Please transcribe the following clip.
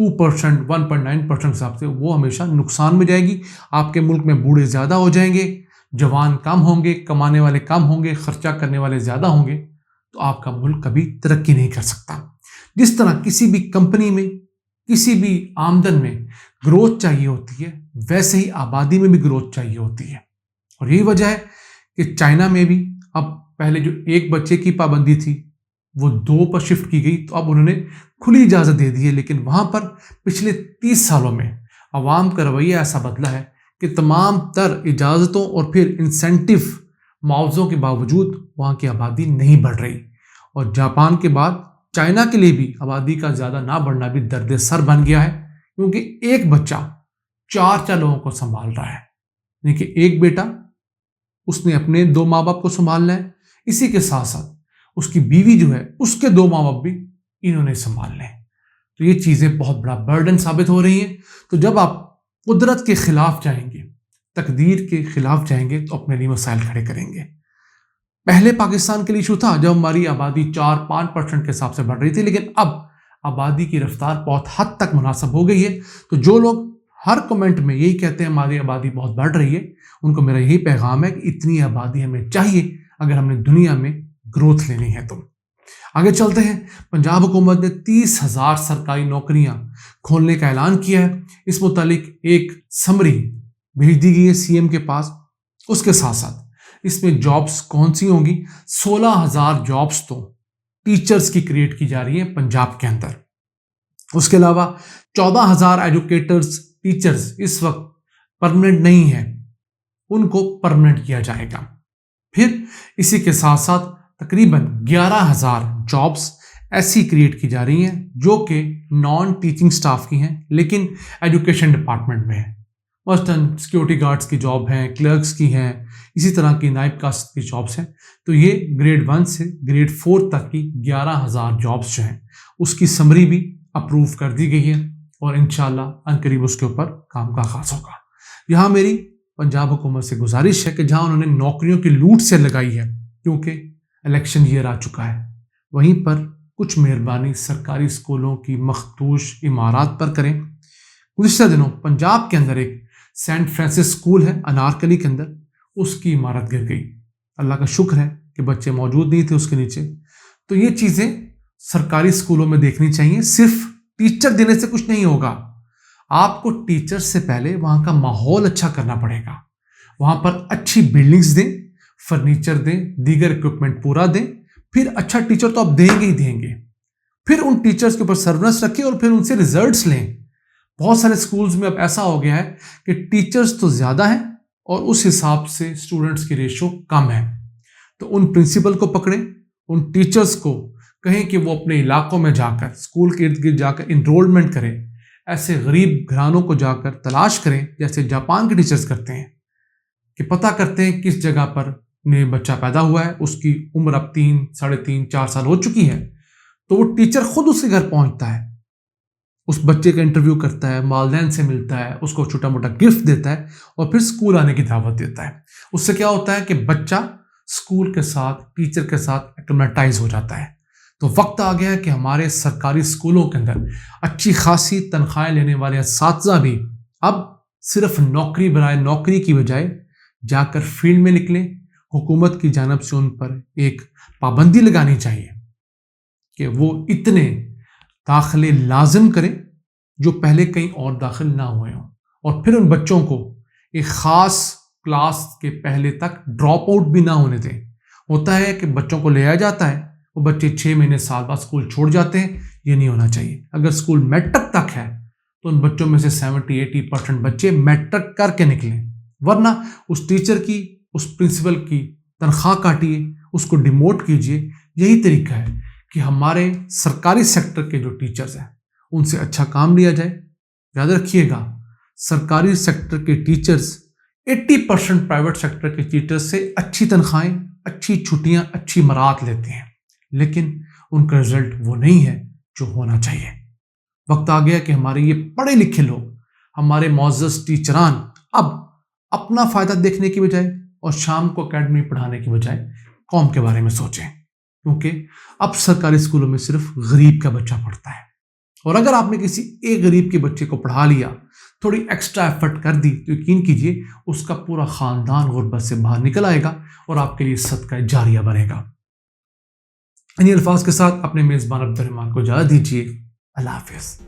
2%, 1.9% کے حساب سے وہ ہمیشہ نقصان میں جائے گی. آپ کے ملک میں بوڑھے زیادہ ہو جائیں گے، جوان کم ہوں گے، کمانے والے کم ہوں گے، خرچہ کرنے والے زیادہ ہوں گے، تو آپ کا ملک کبھی ترقی نہیں کر سکتا. جس طرح کسی بھی کمپنی میں، کسی بھی آمدن میں گروتھ چاہیے ہوتی ہے، ویسے ہی آبادی میں بھی گروتھ چاہیے ہوتی ہے. اور یہی وجہ ہے کہ چائنا میں بھی اب پہلے جو 1 بچے کی پابندی تھی وہ 2 پر شفٹ کی گئی، تو اب انہوں نے کھلی اجازت دے دی ہے. لیکن وہاں پر پچھلے 30 سالوں میں عوام کا رویہ ایسا بدلا ہے کہ تمام تر اجازتوں اور پھر انسینٹیو معاوضوں کے باوجود وہاں کی آبادی نہیں بڑھ رہی. اور جاپان کے بعد چائنا کے لیے بھی آبادی کا زیادہ نہ بڑھنا بھی درد سر بن گیا ہے، کیونکہ ایک بچہ 4 لوگوں کو سنبھال رہا ہے. یعنی کہ ایک بیٹا اس نے اپنے 2 ماں باپ کو سنبھالنا ہے، اسی کے ساتھ ساتھ اس کی بیوی جو ہے اس کے 2 ماں باپ بھی انہوں نے سنبھالنے ہیں. تو یہ چیزیں بہت بڑا برڈن ثابت ہو رہی ہیں. تو جب آپ قدرت کے خلاف جائیں گے، تقدیر کے خلاف جائیں گے، تو اپنے لیے مسائل کھڑے کریں گے. پہلے پاکستان کے لیے ایشو تھا جب ہماری آبادی 4-5% کے حساب سے بڑھ رہی تھی، لیکن اب آبادی کی رفتار بہت حد تک مناسب ہو گئی ہے. تو جو لوگ ہر کمنٹ میں یہی کہتے ہیں ہماری آبادی بہت بڑھ رہی ہے، ان کو میرا یہی پیغام ہے کہ اتنی آبادی ہمیں چاہیے اگر ہم نے دنیا میں گروتھ لینی ہے. تو آگے چلتے ہیں. پنجاب حکومت نے 30,000 سرکاری نوکریاں کھولنے کا اعلان کیا ہے. اس متعلق ایک سمری بھیج دی گئی ہے سی ایم کے پاس. اس کے ساتھ ساتھ اس میں جابس کون سی ہوں گی؟ 16,000 جابس تو ٹیچرز کی کریٹ کی جا رہی ہیں پنجاب کے اندر. اس کے علاوہ 14,000 ایجوکیٹرز، ٹیچرز اس وقت پرمننٹ نہیں ہیں، ان کو پرمننٹ کیا جائے گا. پھر اسی کے ساتھ ساتھ تقریباً 11,000 جابس ایسی کریٹ کی جا رہی ہیں جو کہ نان ٹیچنگ سٹاف کی ہیں لیکن ایجوکیشن ڈپارٹمنٹ میں ہیں. مثلاً سیکیورٹی گارڈز کی جاب ہیں، کلرکس کی ہیں، اسی طرح کی نائب کاسٹ کی جابس ہیں. تو یہ گریڈ 1 سے گریڈ 4 تک کی 11,000 جابس جو ہیں اس کی سمری بھی اپروو کر دی گئی ہے، اور انشاءاللہ عنقریب اس کے اوپر کام کا آغاز ہوگا. یہاں میری پنجاب حکومت سے گزارش ہے کہ جہاں انہوں نے نوکریوں کی لوٹ سے لگائی ہے، کیونکہ الیکشن ایئر آ چکا ہے، وہیں پر کچھ مہربانی سرکاری اسکولوں کی مخدوش عمارات پر کریں. گزشتہ دنوں پنجاب کے اندر ایک سینٹ فرانسس اسکول ہے انارکلی کے اندر، اس کی عمارت گر گئی. اللہ کا شکر ہے کہ بچے موجود نہیں تھے اس کے نیچے. تو یہ چیزیں سرکاری اسکولوں میں دیکھنی چاہیے. صرف ٹیچر دینے سے کچھ نہیں ہوگا، آپ کو ٹیچر سے پہلے وہاں کا ماحول اچھا کرنا پڑے گا. وہاں پر اچھی بلڈنگز دیں، فرنیچر دیں، دیگر اکوپمنٹ پورا دیں. پھر اچھا ٹیچر تو آپ دیں گے ہی دیں گے. پھر ان ٹیچرز کے اوپر سرورنس رکھیں اور پھر ان سے ریزلٹس لیں. بہت سارے اسکولز میں اب ایسا ہو گیا ہے کہ ٹیچرز تو زیادہ ہیں اور اس حساب سے اسٹوڈنٹس کی ریشو کم ہے. تو ان پرنسپل کو پکڑیں، ان ٹیچرز کو کہیں کہ وہ اپنے علاقوں میں جا کر، اسکول کے ارد گرد جا کر انرولمنٹ کریں. ایسے غریب گھرانوں کو جا کر تلاش کریں جیسے جاپان کے ٹیچرز کرتے ہیں، کہ پتہ کرتے ہیں کس جگہ پر نئے بچہ پیدا ہوا ہے، اس کی عمر اب 3، 3.5، 4 سال ہو چکی ہے. تو وہ ٹیچر خود اس کے گھر پہنچتا ہے، اس بچے کا انٹرویو کرتا ہے، والدین سے ملتا ہے، اس کو چھوٹا موٹا گفٹ دیتا ہے اور پھر اسکول آنے کی دعوت دیتا ہے. اس سے کیا ہوتا ہے کہ بچہ اسکول کے ساتھ، ٹیچر کے ساتھ ایکلمیٹائز ہو جاتا ہے. تو وقت آ گیا ہے کہ ہمارے سرکاری اسکولوں کے اندر اچھی خاصی تنخواہیں لینے والے اساتذہ بھی اب صرف نوکری برائے نوکری کی بجائے جا کر فیلڈ میں نکلیں. حکومت کی جانب سے ان پر ایک پابندی لگانی چاہیے کہ وہ اتنے داخلے لازم کریں جو پہلے کہیں اور داخل نہ ہوئے ہوں، اور پھر ان بچوں کو ایک خاص کلاس کے پہلے تک ڈراپ آؤٹ بھی نہ ہونے دیں. ہوتا ہے کہ بچوں کو لے آیا جاتا ہے، وہ بچے 6 مہینے سال بعد اسکول چھوڑ جاتے ہیں. یہ نہیں ہونا چاہیے. اگر اسکول میٹرک تک ہے تو ان بچوں میں سے 70-80% بچے میٹرک کر کے نکلیں، ورنہ اس ٹیچر کی، اس پرنسپل کی تنخواہ کاٹیے، اس کو ڈیموٹ کیجیے. یہی طریقہ ہے کہ ہمارے سرکاری سیکٹر کے جو ٹیچرز ہیں ان سے اچھا کام لیا جائے. یاد رکھیے گا، سرکاری سیکٹر کے ٹیچرز 80% پرائیویٹ سیکٹر کے ٹیچرز سے اچھی تنخواہیں، اچھی چھٹیاں، اچھی مراعات لیتے ہیں، لیکن ان کا رزلٹ وہ نہیں ہے جو ہونا چاہیے. وقت آ گیا کہ ہمارے یہ پڑھے لکھے لوگ، ہمارے معزز ٹیچران اب اپنا فائدہ دیکھنے کی بجائے اور شام کو اکیڈمی پڑھانے کی بجائے قوم کے بارے میں سوچیں. کیونکہ اب سرکاری اسکولوں میں صرف غریب کا بچہ پڑھتا ہے. اور اگر آپ نے کسی ایک غریب کے بچے کو پڑھا لیا، تھوڑی ایکسٹرا ایفرٹ کر دی، تو یقین کیجئے اس کا پورا خاندان غربت سے باہر نکل آئے گا اور آپ کے لیے صدقہ جاریہ بنے گا۔ انہی الفاظ کے ساتھ اپنے میزبان عبد الرحمان کو اجازت دیجیے۔ اللہ حافظ۔